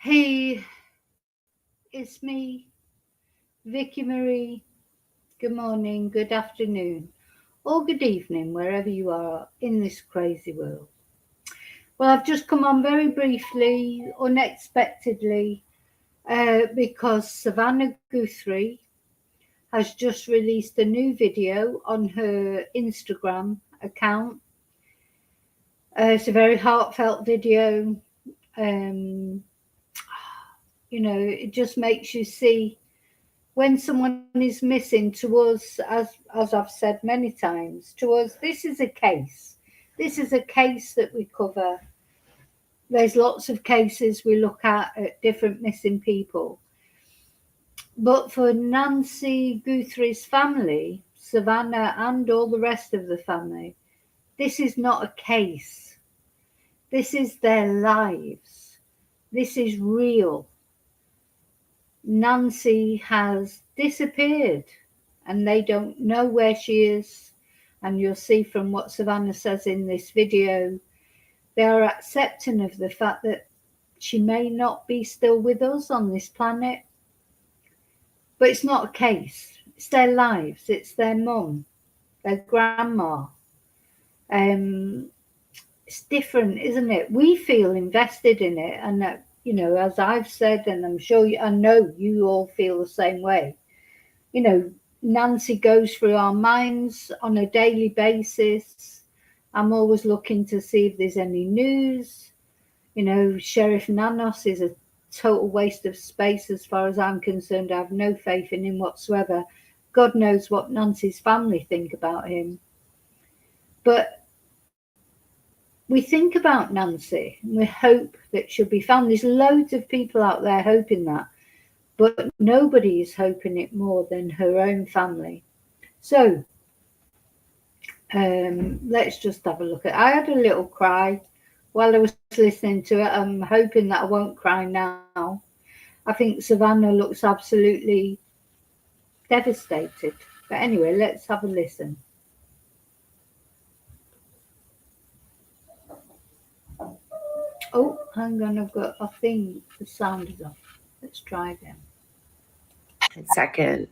Hey, it's me, Vicky Marie. Good morning, good afternoon, or good evening, wherever you are in this crazy world. Well, I've just come on very briefly, unexpectedly, because Savannnah Guthrie has just released a new video on her Instagram account. It's a very heartfelt video. Um, it just makes you see when someone is missing to us, as I've said many times, to us, this is a case. This is a case that we cover. There's lots of cases we look at different missing people. But for Nancy Guthrie's family, Savannnah, and all the rest of the family, this is not a case. This is their lives. This is real. Nancy has disappeared and they don't know where she is. And you'll see from what Savannnah says in this video, they are accepting of the fact that she may not be still with us on this planet. But it's not a case. It's their lives. It's their mum, their grandma. It's different, isn't it? We feel invested in it, and as I've said, and I'm sure I know you all feel the same way. Nancy goes through our minds on a daily basis. I'm always looking to see if there's any news. Sheriff Nanos is a total waste of space as far as I'm concerned. I have no faith in him whatsoever. God knows what Nancy's family think about him. But we think about Nancy and we hope that she'll be found. There's loads of people out there hoping that, but nobody is hoping it more than her own family. So let's just have a look at it. I had a little cry while I was listening to it. I'm hoping that I won't cry now. I think Savannnah looks absolutely devastated. But anyway, let's have a listen. Oh, hang on, I've got a thing. The sound is off. Let's try again. Second,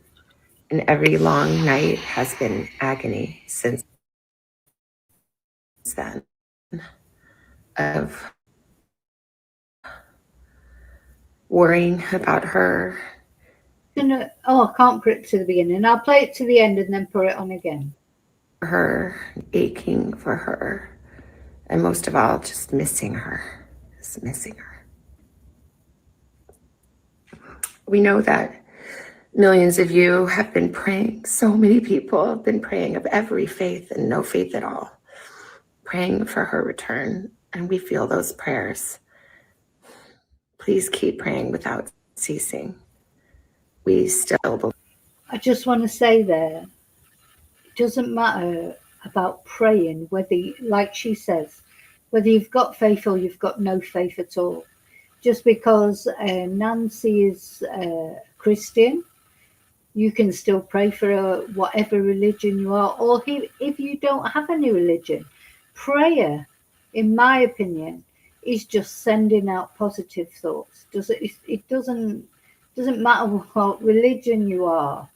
and every long night has been agony since then of worrying about her. I can't put it to the beginning. I'll play it to the end and then put it on again. Her, aching for her, and most of all, just missing her. Just missing her. We know that millions of you have been praying. So many people have been praying of every faith and no faith at all, praying for her return. And we feel those prayers. Please keep praying without ceasing. We still believe. I just want to say there, it doesn't matter about praying, whether, like she says, whether you've got faith or you've got no faith at all. Just because Nancy is Christian, you can still pray for whatever religion you are, or if you don't have any religion. Prayer, in my opinion, is just sending out positive thoughts. It doesn't matter what religion you are.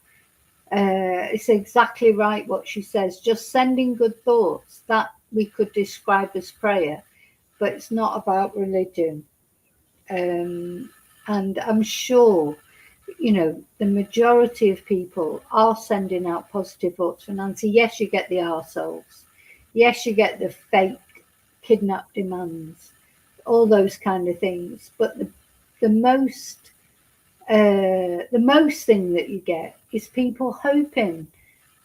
It's exactly right what she says. Just sending good thoughts, that we could describe as prayer, but it's not about religion. And I'm sure, the majority of people are sending out positive thoughts for Nancy. Yes, you get the arseholes. Yes, you get the fake kidnap demands, all those kind of things. But the most thing that you get is people hoping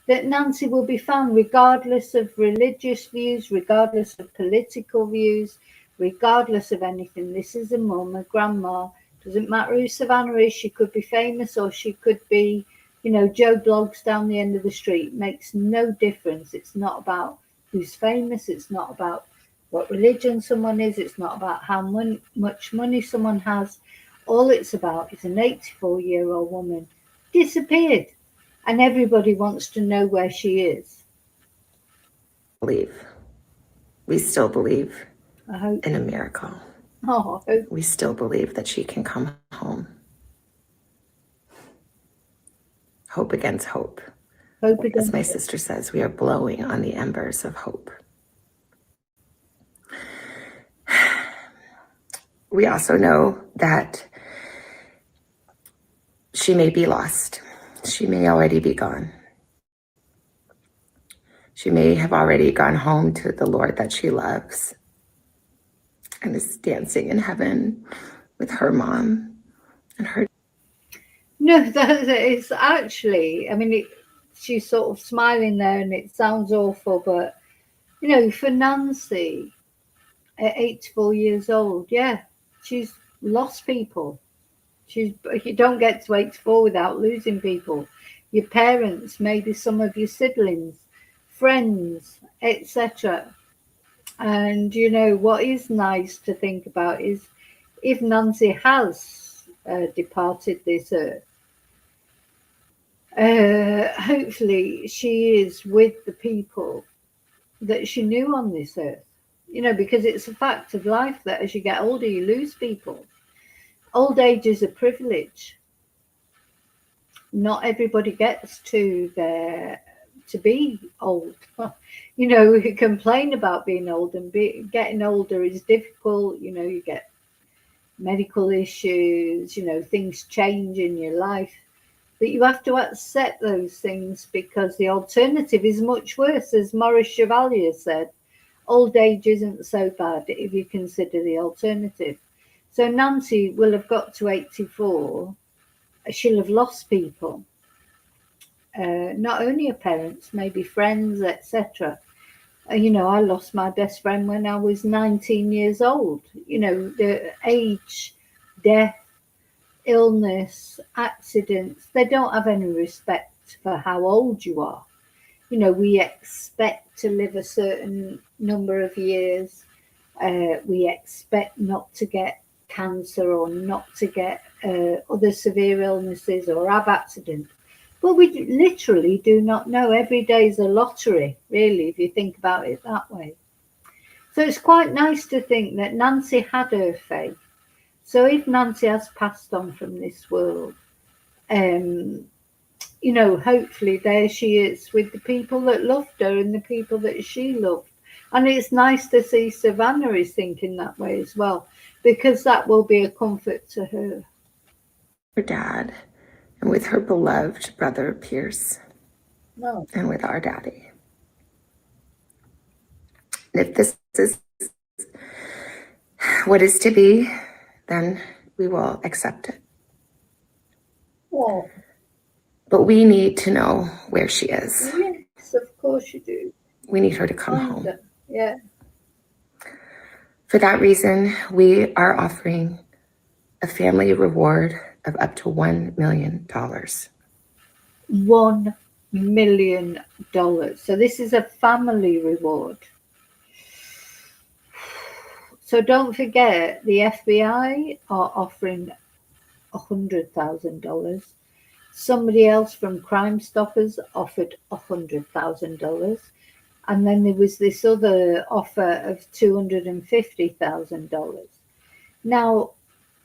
that Nancy will be found, regardless of religious views, regardless of political views, regardless of anything. This is a mum, a grandma. Doesn't matter who Savannnah is. She could be famous or she could be, Joe Blogs down the end of the street. It makes no difference. It's not about who's famous. It's not about what religion someone is. It's not about how much money someone has. All it's about is an 84-year-old woman disappeared, and everybody wants to know where she is. We still believe in a miracle. Oh, We still believe that she can come home. Hope against hope. hope As against my sister says, we are blowing on the embers of hope. We also know that she may be lost. She may already be gone. She may have already gone home to the Lord that she loves and is dancing in heaven with her mom and her. No, that is actually, I mean, she's sort of smiling there and it sounds awful, but, you know, for Nancy at 84 years old, yeah, she's lost people. You don't get to 84 without losing people. Your parents, maybe some of your siblings, friends, etc. And, you know, what is nice to think about is if Nancy has departed this earth, hopefully she is with the people that she knew on this earth. You know, because it's a fact of life that as you get older, you lose people. Old age is a privilege. Not everybody gets to be old. You know, we complain about being old, and getting older is difficult. You know, you get medical issues. You know, things change in your life. But you have to accept those things because the alternative is much worse. As Maurice Chevalier said, old age isn't so bad if you consider the alternative. So Nancy will have got to 84. She'll have lost people, not only her parents, maybe friends, etc. You know, I lost my best friend when I was 19 years old. You know, the age, death, illness, accidents, they don't have any respect for how old you are. You know, we expect to live a certain number of years. We expect not to get cancer or not to get other severe illnesses or have accidents. But we literally do not know. Every day is a lottery, really, if you think about it that way. So it's quite nice to think that Nancy had her faith. So if Nancy has passed on from this world, um, you know, hopefully there she is with the people that loved her and the people that she loved. And it's nice to see Savannnah is thinking that way as well, because that will be a comfort to her. Her dad, and with her beloved brother Pierce, No. and with our daddy. And if this is what is to be, then we will accept it. Oh, But we need to know where she is. yes, of course you do. We need her to come home. Yeah. For that reason, we are offering a family reward of up to $1 million. $1 million. So this is a family reward. So don't forget, the FBI are offering $100,000. Somebody else from Crime Stoppers offered $100,000. And then there was this other offer of $250,000.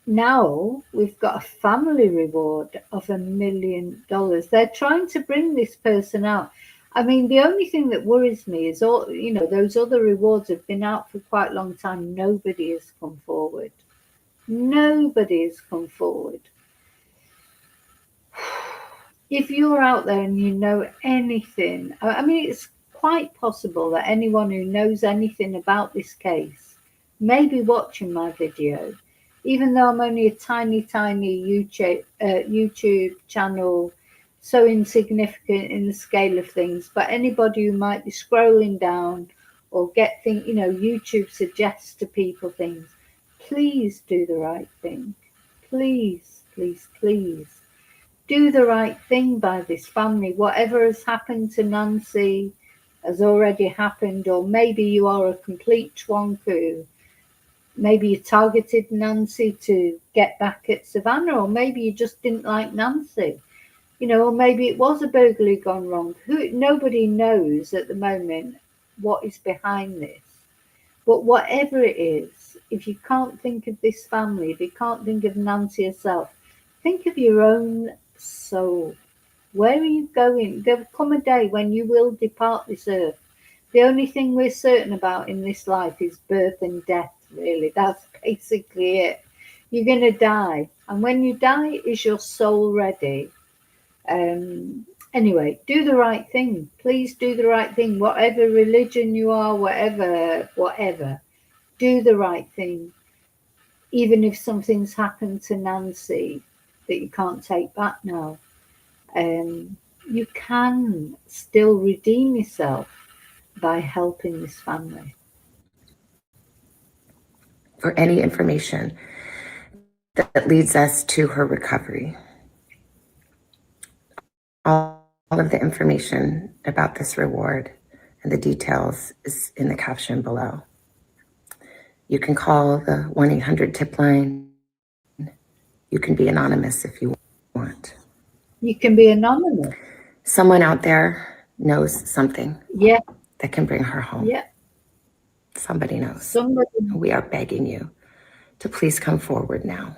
Now we've got a family reward of $1 million. They're trying to bring this person out. I mean, the only thing that worries me is all, you know, those other rewards have been out for quite a long time. Nobody has come forward. Nobody has come forward. If you're out there and you know anything, I mean, it's quite possible that anyone who knows anything about this case may be watching my video, even though I'm only a tiny YouTube channel, so insignificant in the scale of things. But anybody who might be scrolling down or get things, you know, YouTube suggests to people things, please do the right thing. Please, please, please. Do the right thing by this family. Whatever has happened to Nancy has already happened, or maybe you are a complete twonku. Maybe you targeted Nancy to get back at Savannnah, or maybe you just didn't like Nancy. You know, or maybe it was a burglary gone wrong. Nobody knows at the moment what is behind this. But whatever it is, if you can't think of this family, if you can't think of Nancy herself, think of your own soul. Where are you going? There'll come a day when you will depart this earth. The only thing we're certain about in this life is birth and death, really. That's basically it. You're going to die. And when you die, is your soul ready? Anyway, do the right thing. Please do the right thing. Whatever religion you are, whatever, do the right thing. Even if something's happened to Nancy that you can't take back now, you can still redeem yourself by helping this family. For any information that leads us to her recovery. All of the information about this reward and the details is in the caption below. You can call the 1-800-TIP line. You can be anonymous if you want. You can be anonymous. Someone out there knows something that can bring her home. Yeah. Somebody knows. Somebody. We are begging you to please come forward now.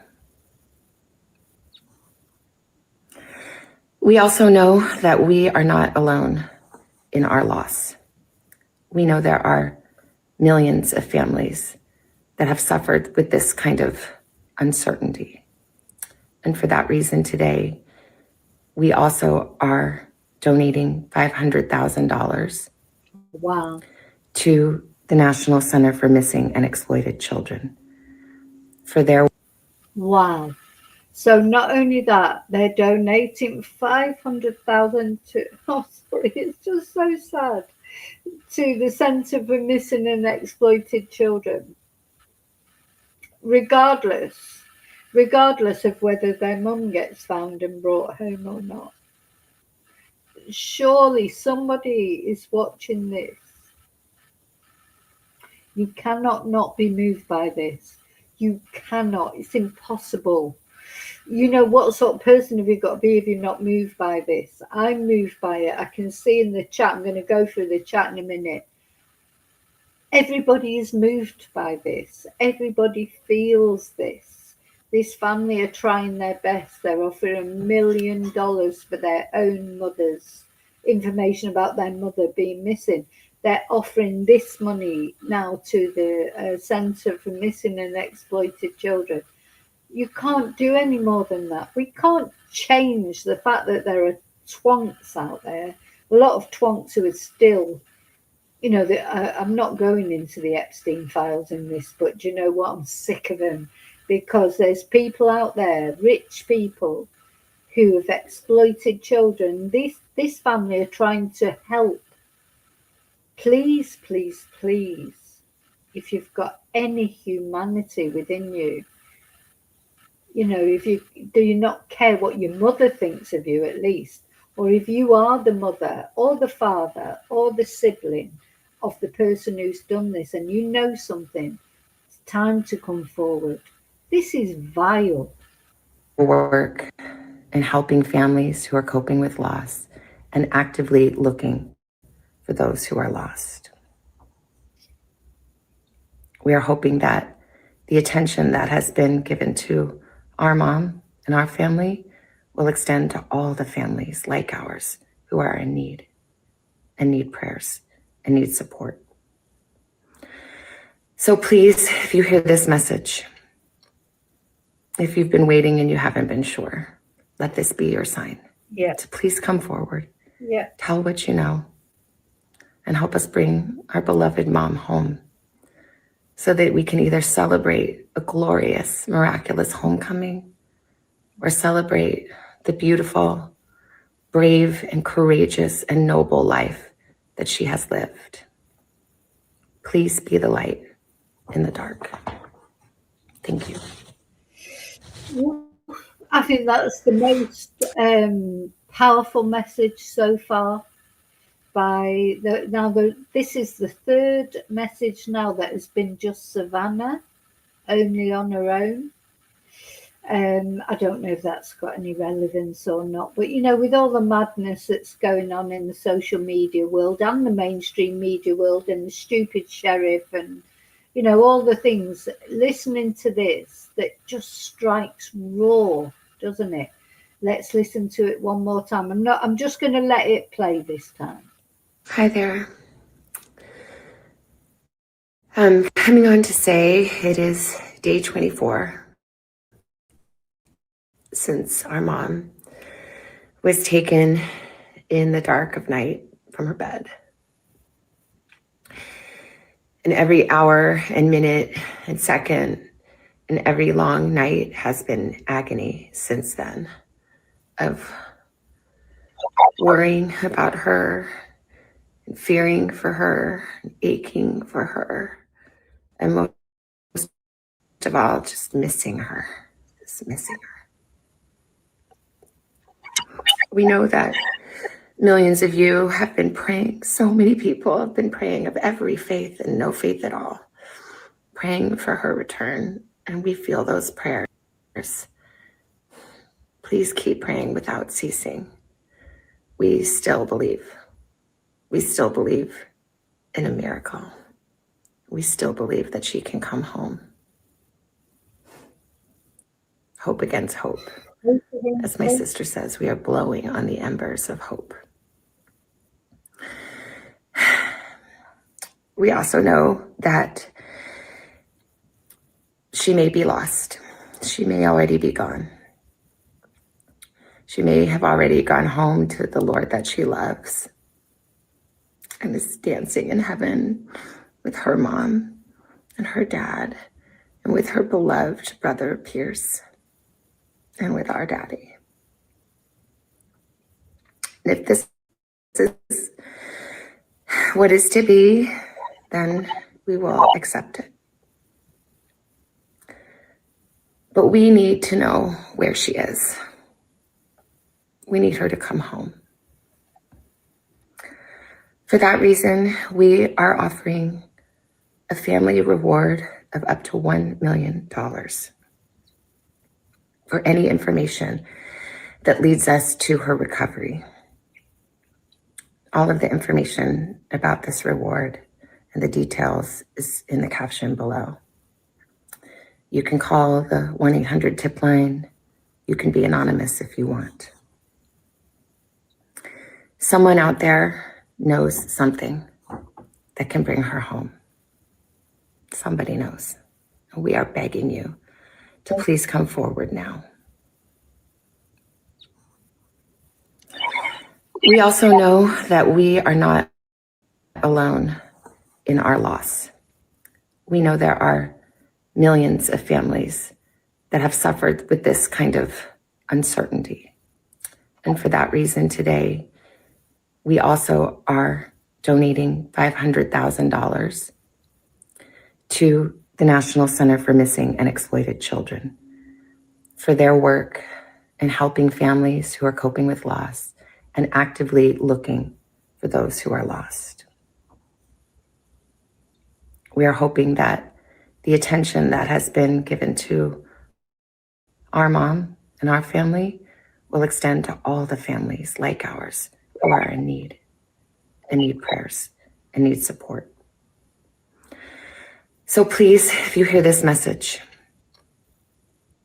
We also know that we are not alone in our loss. We know there are millions of families that have suffered with this kind of uncertainty. And for that reason today, we also are donating $500,000 Wow. to the National Center for Missing and Exploited Children for their... Wow. So not only that, they're donating 500,000 to, sorry, it's just so sad, to the Centre for Missing and Exploited Children. Regardless of whether their mum gets found and brought home or not. Surely somebody is watching this. You cannot not be moved by this. You cannot. It's impossible. You know, what sort of person have you got to be if you're not moved by this? I'm moved by it. I can see in the chat. I'm going to go through the chat in a minute. Everybody is moved by this. Everybody feels this. This family are trying their best. They're offering $1 million for their own mother's information about their mother being missing. They're offering this money now to the Centre for Missing and Exploited Children. You can't do any more than that. We can't change the fact that there are twonks out there. A lot of twonks who are still, you know, I'm not going into the Epstein files in this, but do you know what? I'm sick of them, because there's people out there, rich people, who have exploited children. This family are trying to help. Please, please, please, if you've got any humanity within you, you know, do you not care what your mother thinks of you at least? Or if you are the mother or the father or the sibling of the person who's done this and you know something, it's time to come forward. This is vile. Work in helping families who are coping with loss and actively looking for those who are lost. We are hoping that the attention that has been given to our mom and our family will extend to all the families like ours who are in need and need prayers and need support. So please, if you hear this message, if you've been waiting and you haven't been sure, let this be your sign. Yeah. To please come forward. Yeah. Tell what you know and help us bring our beloved mom home so that we can either celebrate a glorious, miraculous homecoming or celebrate the beautiful, brave, and courageous and noble life that she has lived. Please be the light in the dark. Thank you. I think that's the most powerful message so far. This is the third message now that has been just Savannnah, only on her own. I don't know if that's got any relevance or not, but you know, with all the madness that's going on in the social media world and the mainstream media world and the stupid sheriff and you know, all the things, listening to this, that just strikes raw, doesn't it? Let's listen to it one more time. I'm just going to let it play this time. Hi there. I'm coming on to say it is day 24 since our mom was taken in the dark of night from her bed. And every hour and minute and second and every long night has been agony since then, of worrying about her and fearing for her and aching for her, and most of all, just missing her, We know that millions of you have been praying. So many people have been praying, of every faith and no faith at all, praying for her return. And we feel those prayers. Please keep praying without ceasing. We still believe. We still believe in a miracle. We still believe that she can come home. Hope against hope. As my sister says, we are blowing on the embers of hope. We also know that she may be lost. She may already be gone. She may have already gone home to the Lord that she loves and is dancing in heaven with her mom and her dad and with her beloved brother Pierce and with our daddy. And if this is what is to be, then we will accept it. But we need to know where she is. We need her to come home. For that reason, we are offering a family reward of up to $1 million for any information that leads us to her recovery. All of the information about this reward and the details is in the caption below. You can call the 1-800-TIP line. You can be anonymous if you want. Someone out there knows something that can bring her home. Somebody knows. We are begging you to please come forward now. We also know that we are not alone in our loss. We know there are millions of families that have suffered with this kind of uncertainty. And for that reason today, we also are donating $500,000 to the National Center for Missing and Exploited Children for their work in helping families who are coping with loss and actively looking for those who are lost. We are hoping that the attention that has been given to our mom and our family will extend to all the families like ours who are in need and need prayers and need support. So please, if you hear this message,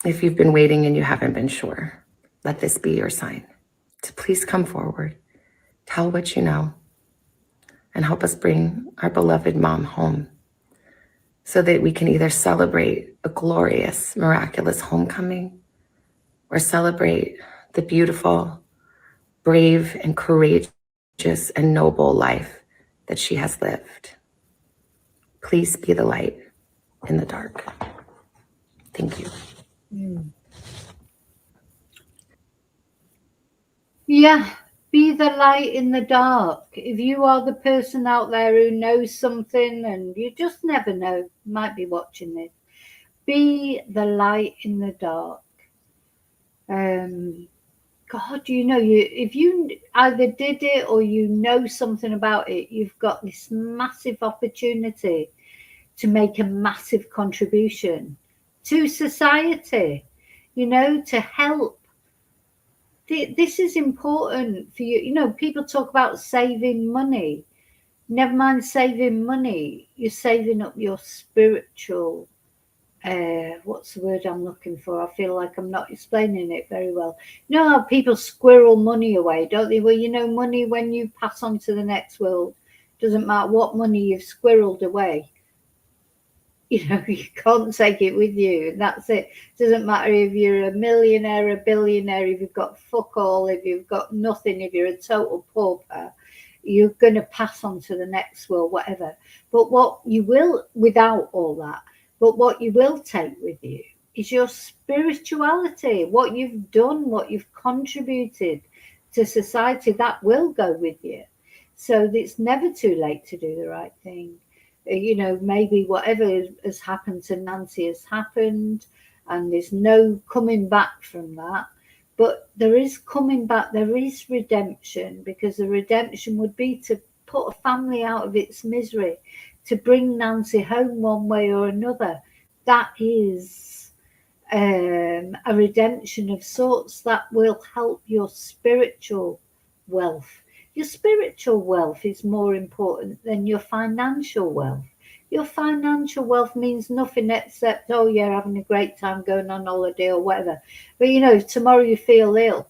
if you've been waiting and you haven't been sure, let this be your sign to please come forward, tell what you know, and help us bring our beloved mom home so that we can either celebrate a glorious, miraculous homecoming or celebrate the beautiful, brave, and courageous and noble life that she has lived. Please be the light in the dark. Thank you. Yeah, be the light in the dark. If you are the person out there who knows something and you just never know, might be watching this, be the light in the dark. God, you know, if you either did it or you know something about it, you've got this massive opportunity to make a massive contribution to society, you know, to help. This is important for you. You know, people talk about saving money. Never mind saving money, you're saving up your spiritual, what's the word I'm looking for? I feel like I'm not explaining it very well. You know how people squirrel money away, don't they? Well, you know, money, when you pass on to the next world, doesn't matter what money you've squirreled away, you know, you can't take it with you, and that's it. Doesn't matter if you're a millionaire, a billionaire, if you've got fuck all, if you've got nothing, if you're a total pauper, you're going to pass on to the next world, whatever. But what you will, without all that, but what you will take with you is your spirituality, what you've done, what you've contributed to society. That will go with you. So it's never too late to do the right thing. You know, maybe whatever has happened to Nancy has happened, and there's no coming back from that. But there is coming back, there is redemption, because the redemption would be to put a family out of its misery, to bring Nancy home one way or another. That is a redemption of sorts that will help your spiritual wealth. Your spiritual wealth is more important than your financial wealth. Your financial wealth means nothing except, oh, yeah, having a great time going on holiday or whatever. But, you know, if tomorrow you feel ill,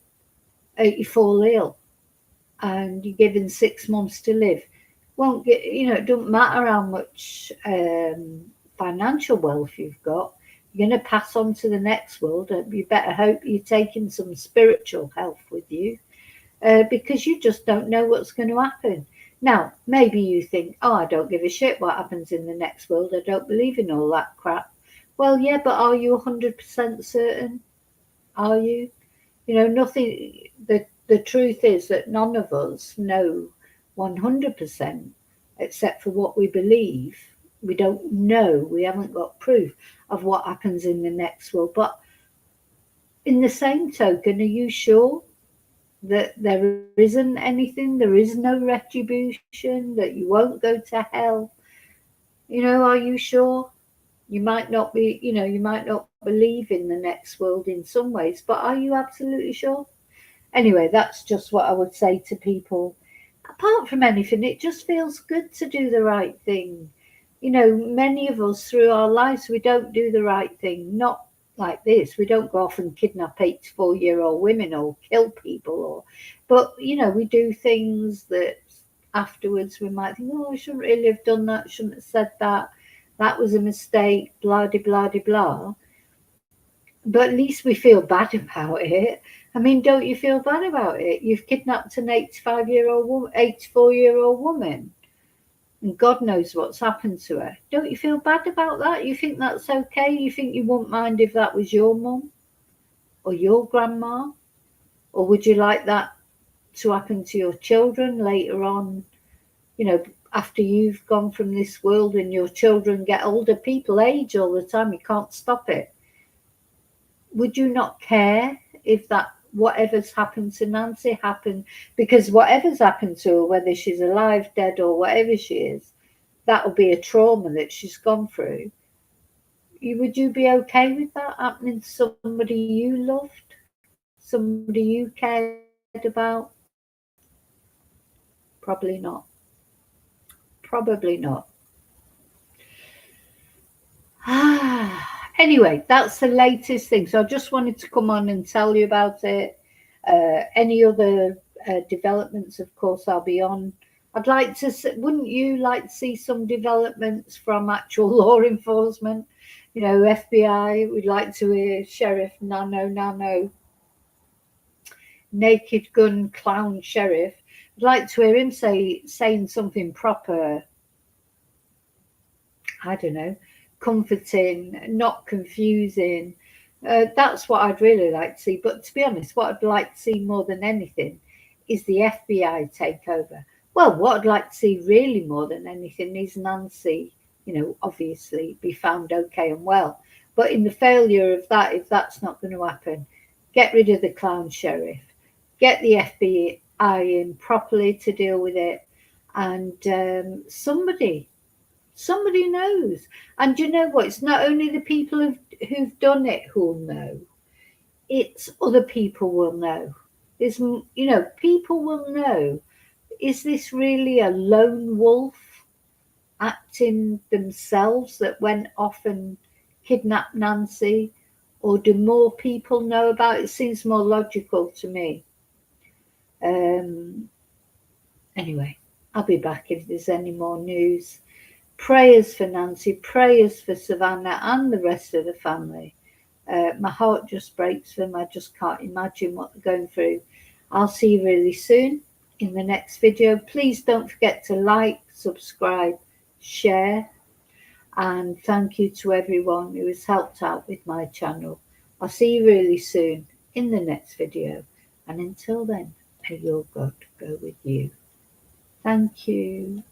you fall ill, and you're given 6 months to live, won't get, you know, it doesn't matter how much financial wealth you've got. You're going to pass on to the next world. You better hope you're taking some spiritual health with you, because you just don't know what's going to happen. Now, maybe you think, oh, I don't give a shit what happens in the next world. I don't believe in all that crap. Well, yeah, but are you 100% certain? Are you? You know, nothing. The truth is that none of us know 100%, except for what we believe. We don't know. We haven't got proof of what happens in the next world. But in the same token, are you sure that there isn't anything, there is no retribution, that you won't go to hell? You know, are you sure? You might not be, you know, you might not believe in the next world in some ways, but are you absolutely sure? Anyway, that's just what I would say to people. Apart from anything, it just feels good to do the right thing. You know, many of us through our lives, we don't do the right thing. Not like this. We don't go off and kidnap 84-year-old women or kill people, or, but you know, we do things that afterwards we might think, oh, I shouldn't really have done that, shouldn't have said that. That was a mistake, blah de blah de blah. But at least we feel bad about it. I mean, don't you feel bad about it? You've kidnapped an 85-year-old woman, 84-year-old woman, and God knows what's happened to her. Don't you feel bad about that? You think that's okay? You think you wouldn't mind if that was your mum or your grandma? Or would you like that to happen to your children later on, you know, after you've gone from this world and your children get older? People age all the time, you can't stop it. Would you not care if that whatever's happened to Nancy happened? Because whatever's happened to her, whether she's alive, dead, or whatever she is, that'll be a trauma that she's gone through. Would you be okay with that happening to somebody you loved, somebody you cared about? Probably not. Probably not. Anyway, that's the latest thing. So I just wanted to come on and tell you about it. Any other developments, of course, I'll be on. I'd like to, wouldn't you like to see some developments from actual law enforcement? You know, FBI, we'd like to hear Sheriff Nano, naked gun clown sheriff. I'd like to hear him saying something proper, I don't know, comforting, not confusing. That's what I'd really like to see. But to be honest, what I'd like to see more than anything is the FBI takeover. Well, what I'd like to see really more than anything is Nancy, you know, obviously be found okay and well. But in the failure of that, if that's not going to happen, get rid of the clown sheriff, get the FBI in properly to deal with it, and somebody knows. And you know what? It's not only the people who've done it who'll know. It's other people will know. It's, you know, people will know. is this really a lone wolf acting themselves that went off and kidnapped Nancy? Or do more people know about it? It seems more logical to me. Anyway, I'll be back if there's any more news. Prayers for Nancy, prayers for Savannnah and the rest of the family. My heart just breaks for them. I just can't imagine what they're going through. I'll see you really soon in the next video. Please don't forget to like, subscribe, share, and thank you to everyone who has helped out with my channel. I'll see you really soon in the next video, and until then, may your God go with you. Thank you.